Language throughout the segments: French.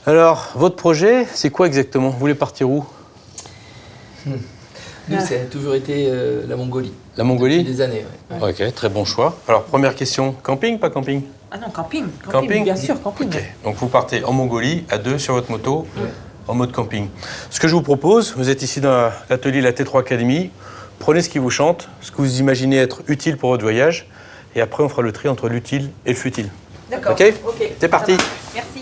Alors, votre projet, c'est quoi exactement? Vous voulez partir où? Nous, ça a toujours été la Mongolie. La Mongolie? Depuis des années, ouais. Ok, très bon choix. Alors, première question, camping, pas camping? Ah non, camping. Camping? Bien sûr, camping. Ok, donc vous partez en Mongolie, à 2 sur votre moto, en mode camping. Ce que je vous propose, vous êtes ici dans l'atelier La T3 Academy, prenez ce qui vous chante, ce que vous imaginez être utile pour votre voyage, et après on fera le tri entre l'utile et le futile. D'accord. Ok, c'est parti. Merci.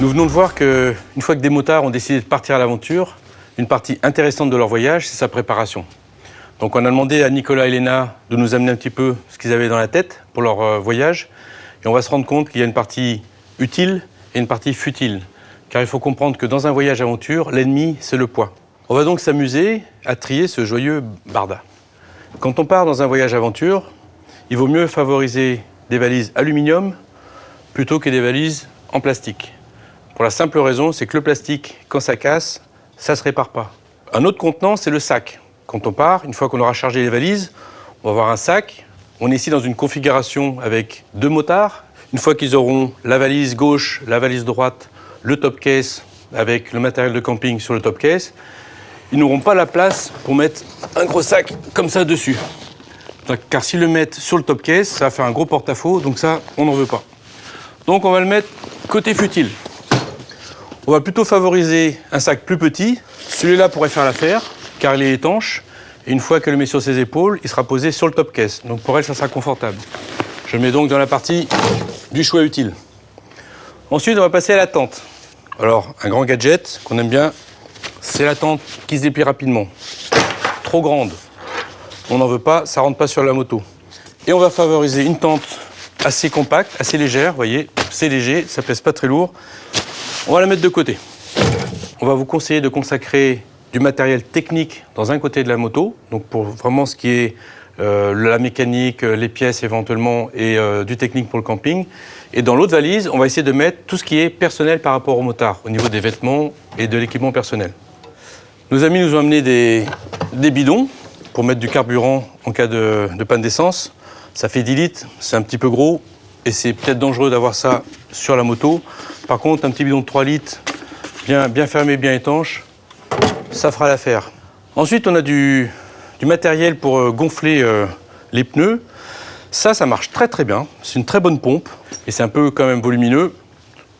Nous venons de voir qu'une fois que des motards ont décidé de partir à l'aventure, une partie intéressante de leur voyage, c'est sa préparation. Donc on a demandé à Nicolas et Léna de nous amener un petit peu ce qu'ils avaient dans la tête pour leur voyage. Et on va se rendre compte qu'il y a une partie utile et une partie futile. Car il faut comprendre que dans un voyage aventure, l'ennemi, c'est le poids. On va donc s'amuser à trier ce joyeux barda. Quand on part dans un voyage aventure, il vaut mieux favoriser des valises aluminium plutôt que des valises en plastique. Pour la simple raison, c'est que le plastique, quand ça casse, ça ne se répare pas. Un autre contenant, c'est le sac. Quand on part, une fois qu'on aura chargé les valises, on va avoir un sac. On est ici dans une configuration avec 2 motards. Une fois qu'ils auront la valise gauche, la valise droite, le top case avec le matériel de camping sur le top case, ils n'auront pas la place pour mettre un gros sac comme ça dessus. Car s'ils le mettent sur le top case, ça va faire un gros porte-à-faux, donc ça, on n'en veut pas. Donc on va le mettre côté futile. On va plutôt favoriser un sac plus petit. Celui-là pourrait faire l'affaire, car il est étanche. Et une fois qu'elle le met sur ses épaules, il sera posé sur le top case. Donc pour elle, ça sera confortable. Je le mets donc dans la partie du choix utile. Ensuite, on va passer à la tente. Alors, un grand gadget qu'on aime bien, c'est la tente qui se déplie rapidement. Trop grande, on n'en veut pas, ça ne rentre pas sur la moto. Et on va favoriser une tente assez compacte, assez légère, vous voyez, c'est léger, ça ne pèse pas très lourd. On va la mettre de côté. On va vous conseiller de consacrer du matériel technique dans un côté de la moto, donc pour vraiment ce qui est la mécanique, les pièces éventuellement et du technique pour le camping. Et dans l'autre valise, on va essayer de mettre tout ce qui est personnel par rapport au motard, au niveau des vêtements et de l'équipement personnel. Nos amis nous ont amené des bidons pour mettre du carburant en cas de panne d'essence. Ça fait 10 litres, c'est un petit peu gros et c'est peut-être dangereux d'avoir ça sur la moto. Par contre, un petit bidon de 3 litres, bien fermé, bien étanche, ça fera l'affaire. Ensuite, on a du matériel pour gonfler les pneus. Ça marche très très bien. C'est une très bonne pompe et c'est un peu quand même volumineux.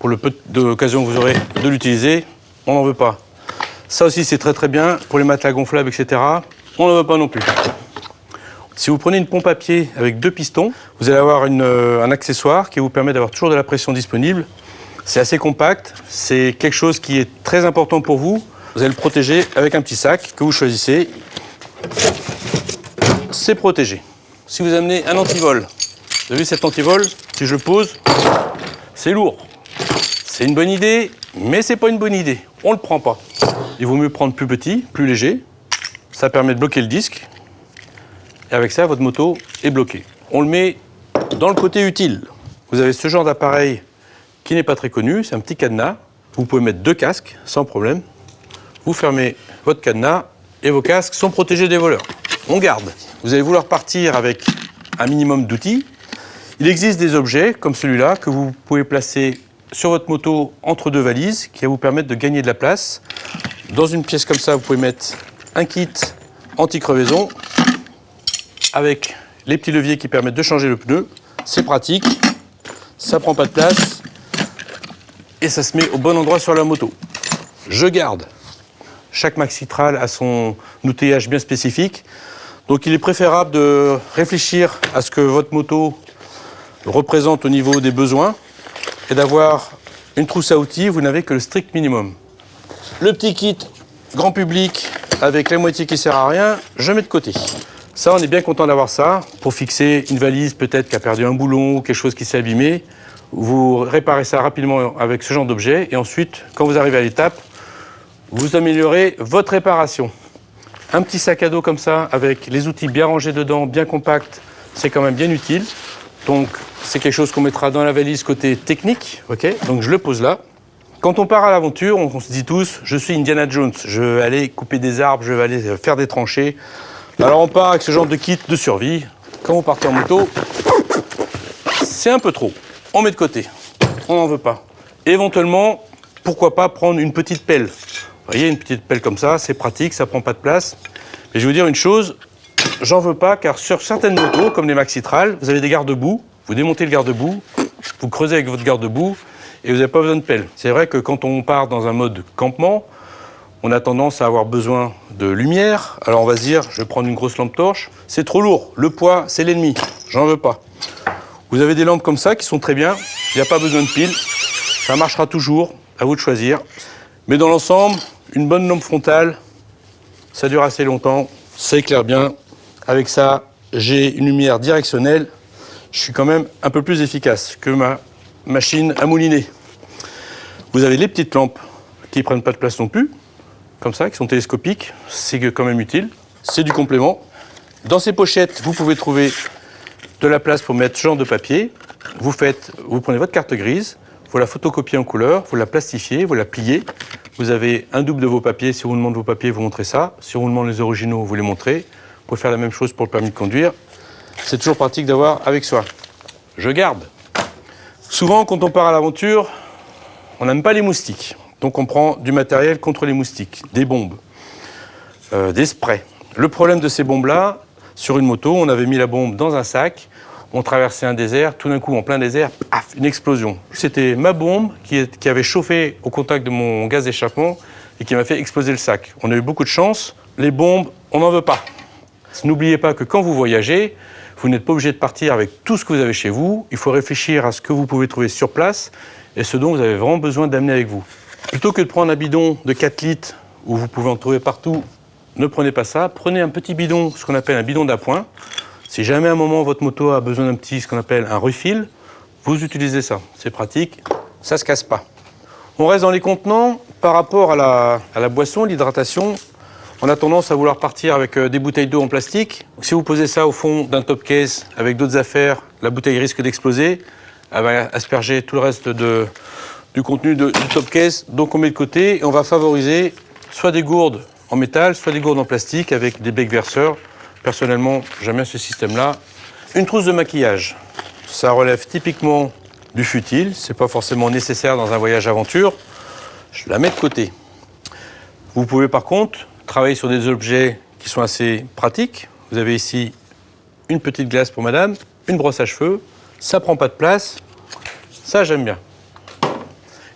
Pour le peu d'occasion que vous aurez de l'utiliser, on n'en veut pas. Ça aussi, c'est très très bien pour les matelas gonflables, etc. On n'en veut pas non plus. Si vous prenez une pompe à pied avec 2 pistons, vous allez avoir un accessoire qui vous permet d'avoir toujours de la pression disponible. C'est assez compact, c'est quelque chose qui est très important pour vous. Vous allez le protéger avec un petit sac que vous choisissez. C'est protégé. Si vous amenez un antivol, vous avez vu cet antivol, si je le pose, c'est lourd. C'est une bonne idée, mais c'est pas une bonne idée. On ne le prend pas. Il vaut mieux prendre plus petit, plus léger. Ça permet de bloquer le disque. Et avec ça, votre moto est bloquée. On le met dans le côté utile. Vous avez ce genre d'appareil qui n'est pas très connu, c'est un petit cadenas. Vous pouvez mettre 2 casques sans problème. Vous fermez votre cadenas et vos casques sont protégés des voleurs. On garde. Vous allez vouloir partir avec un minimum d'outils. Il existe des objets comme celui-là que vous pouvez placer sur votre moto entre 2 valises qui va vous permettre de gagner de la place. Dans une pièce comme ça, vous pouvez mettre un kit anti-crevaison avec les petits leviers qui permettent de changer le pneu. C'est pratique, ça prend pas de place et ça se met au bon endroit sur la moto. Je garde. Chaque maxitral a son outillage bien spécifique. Donc il est préférable de réfléchir à ce que votre moto représente au niveau des besoins et d'avoir une trousse à outils, vous n'avez que le strict minimum. Le petit kit grand public avec la moitié qui sert à rien, je mets de côté. Ça, on est bien content d'avoir ça pour fixer une valise peut-être qui a perdu un boulon ou quelque chose qui s'est abîmé. Vous réparez ça rapidement avec ce genre d'objet et ensuite, quand vous arrivez à l'étape, vous améliorez votre réparation. Un petit sac à dos comme ça, avec les outils bien rangés dedans, bien compact, c'est quand même bien utile. Donc, c'est quelque chose qu'on mettra dans la valise côté technique. Okay, donc, je le pose là. Quand on part à l'aventure, on se dit tous, je suis Indiana Jones. Je vais aller couper des arbres, je vais aller faire des tranchées. Alors on part avec ce genre de kit de survie. Quand vous partez en moto, c'est un peu trop. On met de côté. On n'en veut pas. Éventuellement, pourquoi pas prendre une petite pelle. Vous voyez, une petite pelle comme ça, c'est pratique, ça prend pas de place. Mais je vais vous dire une chose, j'en veux pas, car sur certaines motos, comme les Maxitrals, vous avez des garde-boue. Vous démontez le garde-boue, vous creusez avec votre garde-boue et vous n'avez pas besoin de pelle. C'est vrai que quand on part dans un mode campement, on a tendance à avoir besoin de lumière. Alors on va se dire, je vais prendre une grosse lampe torche. C'est trop lourd, le poids, c'est l'ennemi. J'en veux pas. Vous avez des lampes comme ça qui sont très bien. Il n'y a pas besoin de pile. Ça marchera toujours, à vous de choisir. Mais dans l'ensemble, une bonne lampe frontale, ça dure assez longtemps, ça éclaire bien. Avec ça, j'ai une lumière directionnelle. Je suis quand même un peu plus efficace que ma machine à mouliner. Vous avez les petites lampes qui ne prennent pas de place non plus, comme ça, qui sont télescopiques. C'est quand même utile. C'est du complément. Dans ces pochettes, vous pouvez trouver de la place pour mettre ce genre de papier. Vous prenez votre carte grise, vous la photocopiez en couleur, vous la plastifiez, vous la pliez. Vous avez un double de vos papiers. Si on vous demande vos papiers, vous montrez ça. Si on vous demande les originaux, vous les montrez. Vous pouvez faire la même chose pour le permis de conduire. C'est toujours pratique d'avoir avec soi. Je garde. Souvent, quand on part à l'aventure, on n'aime pas les moustiques. Donc on prend du matériel contre les moustiques, des bombes, des sprays. Le problème de ces bombes-là, sur une moto, on avait mis la bombe dans un sac, on traversait un désert, tout d'un coup, en plein désert, paf, une explosion. C'était ma bombe qui avait chauffé au contact de mon gaz d'échappement et qui m'a fait exploser le sac. On a eu beaucoup de chance. Les bombes, on n'en veut pas. N'oubliez pas que quand vous voyagez, vous n'êtes pas obligé de partir avec tout ce que vous avez chez vous. Il faut réfléchir à ce que vous pouvez trouver sur place et ce dont vous avez vraiment besoin d'amener avec vous. Plutôt que de prendre un bidon de 4 litres où vous pouvez en trouver partout, ne prenez pas ça. Prenez un petit bidon, ce qu'on appelle un bidon d'appoint. Si jamais à un moment votre moto a besoin d'un petit, ce qu'on appelle un refill, vous utilisez ça. C'est pratique, ça ne se casse pas. On reste dans les contenants. Par rapport à la boisson, l'hydratation, on a tendance à vouloir partir avec des bouteilles d'eau en plastique. Donc, si vous posez ça au fond d'un top case avec d'autres affaires, la bouteille risque d'exploser. Elle va asperger tout le reste du contenu du top case. Donc on met de côté et on va favoriser soit des gourdes en métal, soit des gourdes en plastique avec des becs verseurs. Personnellement, j'aime bien ce système-là. Une trousse de maquillage. Ça relève typiquement du futile. C'est pas forcément nécessaire dans un voyage aventure. Je la mets de côté. Vous pouvez par contre travailler sur des objets qui sont assez pratiques. Vous avez ici une petite glace pour madame, une brosse à cheveux. Ça prend pas de place. Ça, j'aime bien.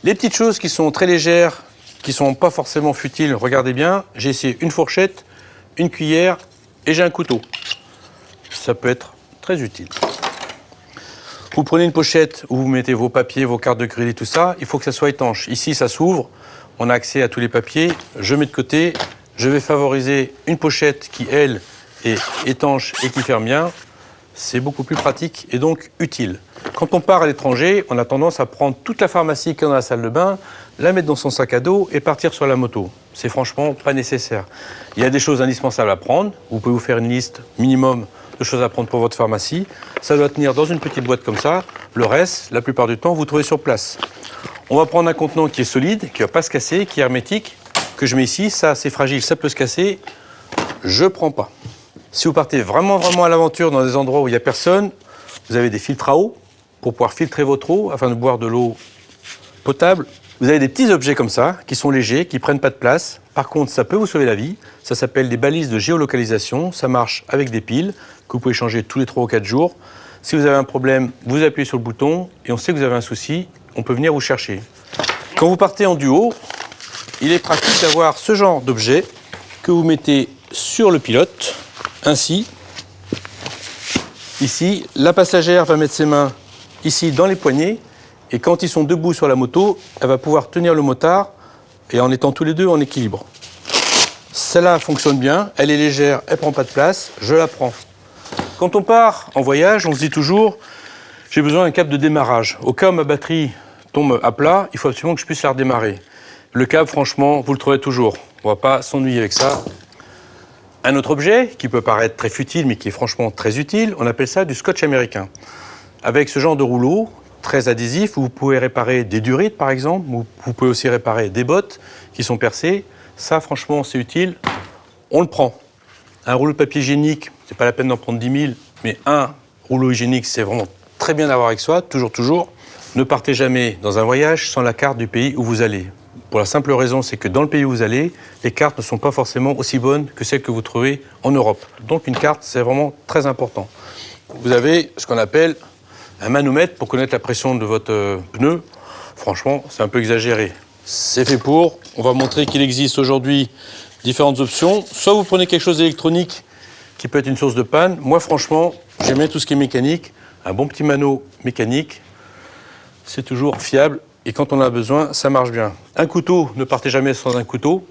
Les petites choses qui sont très légères, qui sont pas forcément futiles, regardez bien. J'ai ici une fourchette, une cuillère et j'ai un couteau. Ça peut être très utile. Vous prenez une pochette où vous mettez vos papiers, vos cartes de crédit, tout ça. Il faut que ça soit étanche. Ici, ça s'ouvre. On a accès à tous les papiers. Je mets de côté. Je vais favoriser une pochette qui, elle, est étanche et qui ferme bien. C'est beaucoup plus pratique et donc utile. Quand on part à l'étranger, on a tendance à prendre toute la pharmacie qu'il y a dans la salle de bain, la mettre dans son sac à dos et partir sur la moto. C'est franchement pas nécessaire. Il y a des choses indispensables à prendre. Vous pouvez vous faire une liste minimum de choses à prendre pour votre pharmacie. Ça doit tenir dans une petite boîte comme ça. Le reste, la plupart du temps, vous trouvez sur place. On va prendre un contenant qui est solide, qui ne va pas se casser, qui est hermétique, que je mets ici. Ça, c'est fragile, ça peut se casser. Je ne prends pas. Si vous partez vraiment à l'aventure dans des endroits où il n'y a personne, vous avez des filtres à eau pour pouvoir filtrer votre eau afin de boire de l'eau potable. Vous avez des petits objets comme ça, qui sont légers, qui ne prennent pas de place. Par contre, ça peut vous sauver la vie. Ça s'appelle des balises de géolocalisation. Ça marche avec des piles que vous pouvez changer tous les 3 ou 4 jours. Si vous avez un problème, vous appuyez sur le bouton et on sait que vous avez un souci, on peut venir vous chercher. Quand vous partez en duo, il est pratique d'avoir ce genre d'objet que vous mettez sur le pilote, ainsi. Ici, la passagère va mettre ses mains ici dans les poignets et quand ils sont debout sur la moto, elle va pouvoir tenir le motard et en étant tous les deux en équilibre. Celle-là fonctionne bien, elle est légère, elle ne prend pas de place, je la prends. Quand on part en voyage, on se dit toujours j'ai besoin d'un câble de démarrage. Au cas où ma batterie tombe à plat, il faut absolument que je puisse la redémarrer. Le câble, franchement, vous le trouvez toujours. On ne va pas s'ennuyer avec ça. Un autre objet qui peut paraître très futile, mais qui est franchement très utile, on appelle ça du scotch américain. Avec ce genre de rouleau, très adhésif, vous pouvez réparer des durites, par exemple, ou vous pouvez aussi réparer des bottes qui sont percées. Ça, franchement, c'est utile. On le prend. Un rouleau de papier hygiénique, c'est pas la peine d'en prendre 10 000, mais un rouleau hygiénique, c'est vraiment très bien d'avoir avec soi, toujours. Ne partez jamais dans un voyage sans la carte du pays où vous allez. Pour la simple raison, c'est que dans le pays où vous allez, les cartes ne sont pas forcément aussi bonnes que celles que vous trouvez en Europe. Donc une carte, c'est vraiment très important. Vous avez ce qu'on appelle un manomètre pour connaître la pression de votre pneu. Franchement, c'est un peu exagéré. C'est fait pour. On va montrer qu'il existe aujourd'hui différentes options. Soit vous prenez quelque chose d'électronique qui peut être une source de panne. Moi, franchement, j'aime bien tout ce qui est mécanique. Un bon petit mano mécanique, c'est toujours fiable. Et quand on a besoin, ça marche bien. Un couteau, ne partez jamais sans un couteau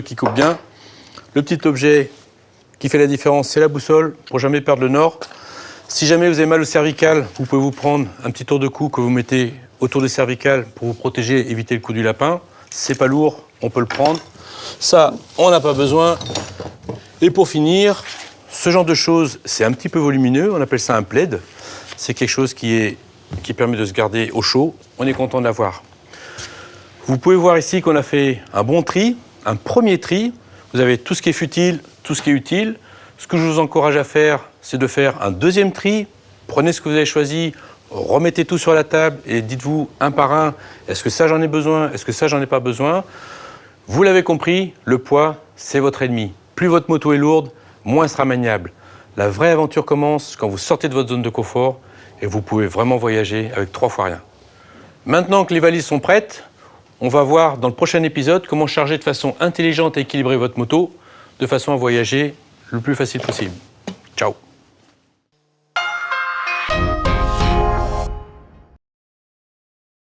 qui coupe bien. Le petit objet qui fait la différence, c'est la boussole, pour jamais perdre le nord. Si jamais vous avez mal au cervical, vous pouvez vous prendre un petit tour de cou que vous mettez autour des cervicales pour vous protéger, éviter le coup du lapin. C'est pas lourd, on peut le prendre. Ça, on n'a pas besoin. Et pour finir, ce genre de choses, c'est un petit peu volumineux, on appelle ça un plaid. C'est quelque chose qui permet de se garder au chaud. On est content de l'avoir. Vous pouvez voir ici qu'on a fait un bon tri, un premier tri. Vous avez tout ce qui est futile, tout ce qui est utile. Ce que je vous encourage à faire, c'est de faire un deuxième tri. Prenez ce que vous avez choisi, remettez tout sur la table et dites-vous un par un, est-ce que ça j'en ai besoin, est-ce que ça j'en ai pas besoin? Vous l'avez compris, le poids, c'est votre ennemi. Plus votre moto est lourde, moins elle sera maniable. La vraie aventure commence quand vous sortez de votre zone de confort et vous pouvez vraiment voyager avec 3 fois rien. Maintenant que les valises sont prêtes, on va voir dans le prochain épisode comment charger de façon intelligente et équilibrée votre moto de façon à voyager le plus facile possible. Ciao!